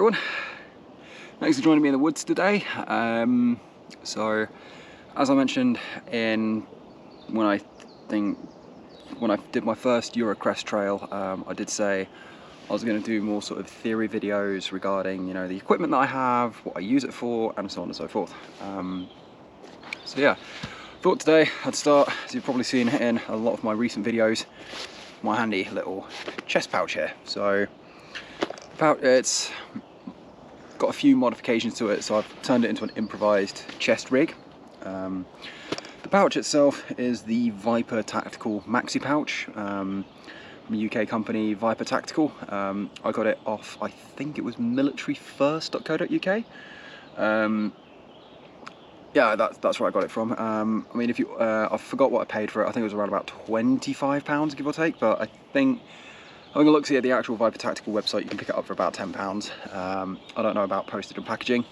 everyone, thanks for joining me in the woods today. So as I mentioned when I did my first Eurocrest trail, I did say I was going to do more sort of theory videos regarding, you know, the equipment that I have, what I use it for, and so on and so forth. So yeah, thought today I'd start, as you've probably seen in a lot of my recent videos, my handy little chest pouch here. So it's got a few modifications to it, so I've turned it into an improvised chest rig. The pouch itself is the Viper Tactical Maxi Pouch, from a UK company, Viper Tactical. I got it off, I think it was militaryrfirst.co.uk. Yeah, that's where I got it from. I mean, I forgot what I paid for it. I think it was around about £25, give or take, but I think, having a look see at the actual Viper Tactical website, you can pick it up for about £10. I don't know about postage and packaging,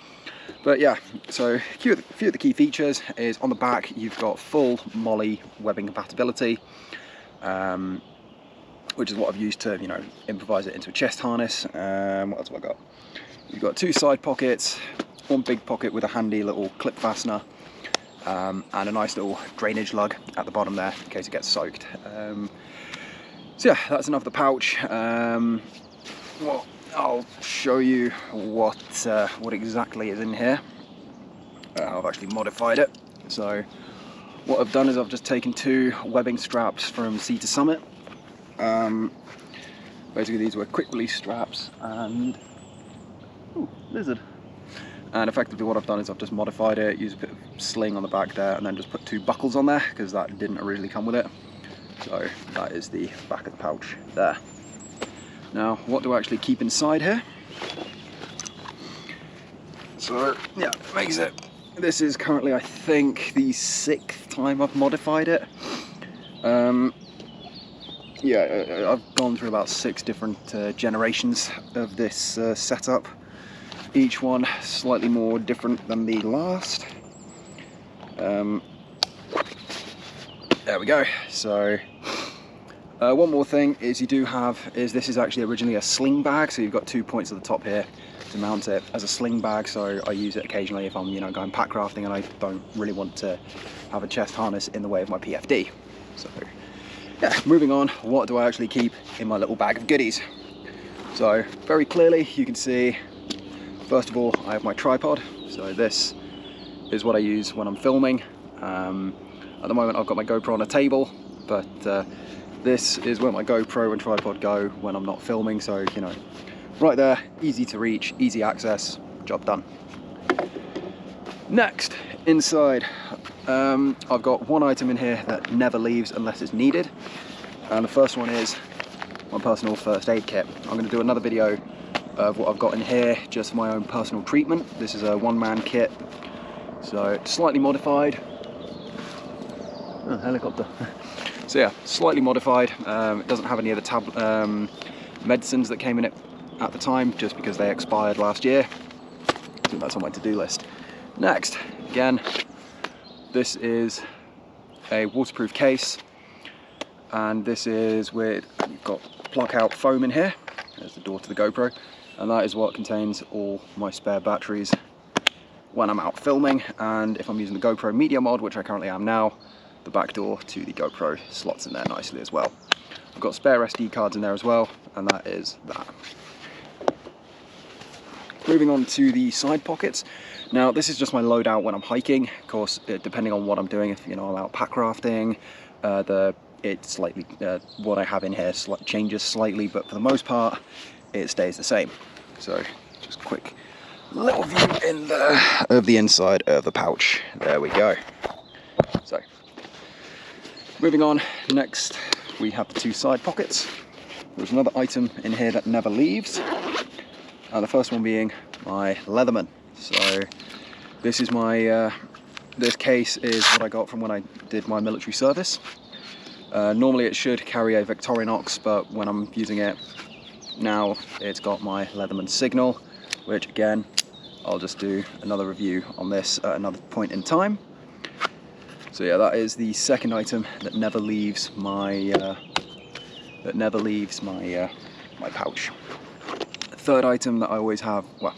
but yeah. So a few of the key features is on the back you've got full MOLLE webbing compatibility, which is what I've used to, you know, improvise it into a chest harness. What else have I got? You've got two side pockets, one big pocket with a handy little clip fastener, and a nice little drainage lug at the bottom there in case it gets soaked. So yeah, that's enough of the pouch. Well, I'll show you what exactly is in here. I've actually modified it. So what I've done is I've just taken two webbing straps from Sea to Summit. Basically these were quick release straps and lizard. And effectively what I've done is I've just modified it, used a bit of sling on the back there, and then just put two buckles on there because that didn't originally come with it. So that is the back of the pouch there. Now, what do I actually keep inside here? So yeah, this is currently, I think, the 6th time I've modified it. Yeah, I've gone through about 6 different generations of this setup. Each one slightly more different than the last. There we go. So one more thing is this is actually originally a sling bag, so you've got 2 points at the top here to mount it as a sling bag. So I use it occasionally if I'm, you know, going pack crafting and I don't really want to have a chest harness in the way of my PFD. So yeah, moving on, what do I actually keep in my little bag of goodies? So very clearly you can see, first of all, I have my tripod. So this is what I use when I'm filming. At the moment I've got my GoPro on a table, but this is where my GoPro and tripod go when I'm not filming. So, you know, right there, easy to reach, easy access, job done. Next, inside, I've got one item in here that never leaves unless it's needed. And the first one is my personal first aid kit. I'm going to do another video of what I've got in here just for my own personal treatment. This is a one-man kit, so slightly modified. Oh, helicopter. So yeah, slightly modified. It doesn't have any of the medicines that came in it at the time, just because they expired last year. I think that's on my to-do list. Next, again, this is a waterproof case, and this is with, you've got plug out foam in here. There's the door to the GoPro, and that is what contains all my spare batteries when I'm out filming. And if I'm using the GoPro Media Mod, which I currently am now, the back door to the GoPro slots in there nicely as well. I've got spare SD cards in there as well, and that is that. Moving on to the side pockets. Now this is just my loadout when I'm hiking. Of course, depending on what I'm doing, if, you know, I'm out pack crafting, what I have in here changes slightly, but for the most part it stays the same. So just quick little view in there of the inside of the pouch. There we go. So moving on, next we have the two side pockets. There's another item in here that never leaves, and the first one being my Leatherman. So this is my this case is what I got from when I did my military service. Normally it should carry a Victorinox, but when I'm using it now, it's got my Leatherman signal, which again, I'll just do another review on this at another point in time. So yeah, that is the second item that never leaves my my pouch. third item that I always have, well,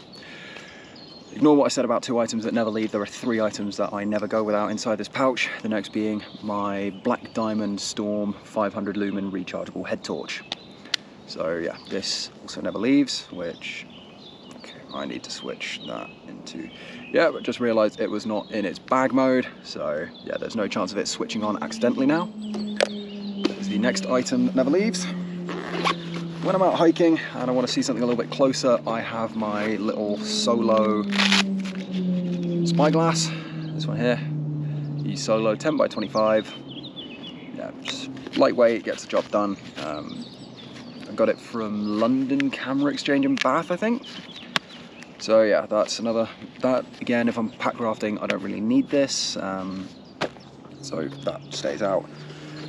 ignore what I said about 2 items that never leave. There are 3 items that I never go without inside this pouch. The next being my Black Diamond Storm 500 lumen rechargeable head torch. So yeah, this also never leaves, which, okay, I need to switch that into, yeah, but just realized it was not in its bag mode. So yeah, there's no chance of it switching on accidentally now. There's the next item that never leaves. When I'm out hiking and I want to see something a little bit closer, I have my little Solo spyglass. This one here, the Solo 10 by 25. Yeah, just lightweight, gets the job done. I got it from London Camera Exchange in Bath, I think. So yeah, that's another, that again, if I'm pack rafting, I don't really need this. So that stays out.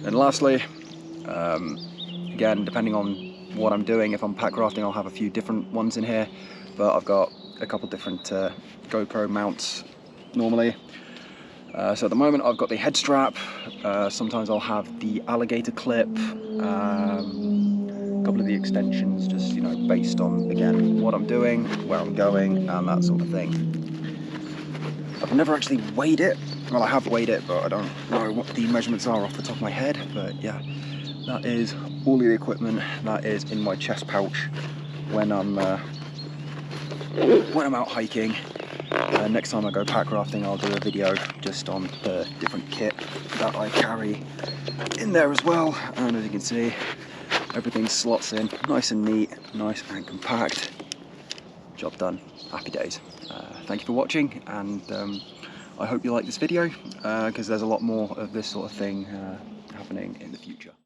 And lastly, again, depending on what I'm doing, if I'm pack rafting, I'll have a few different ones in here, but I've got a couple different GoPro mounts normally. So at the moment I've got the head strap. Sometimes I'll have the alligator clip, a couple of the extensions, just, you know, based on, again, what I'm doing, where I'm going, and that sort of thing. I've never actually weighed it. Well, I have weighed it, but I don't know what the measurements are off the top of my head. But yeah, that is all of the equipment that is in my chest pouch when I'm out hiking. Next time I go pack rafting, I'll do a video just on the different kit that I carry in there as well. And as you can see, everything slots in nice and neat, nice and compact. Job done. Happy days. Thank you for watching, and I hope you like this video, because there's a lot more of this sort of thing happening in the future.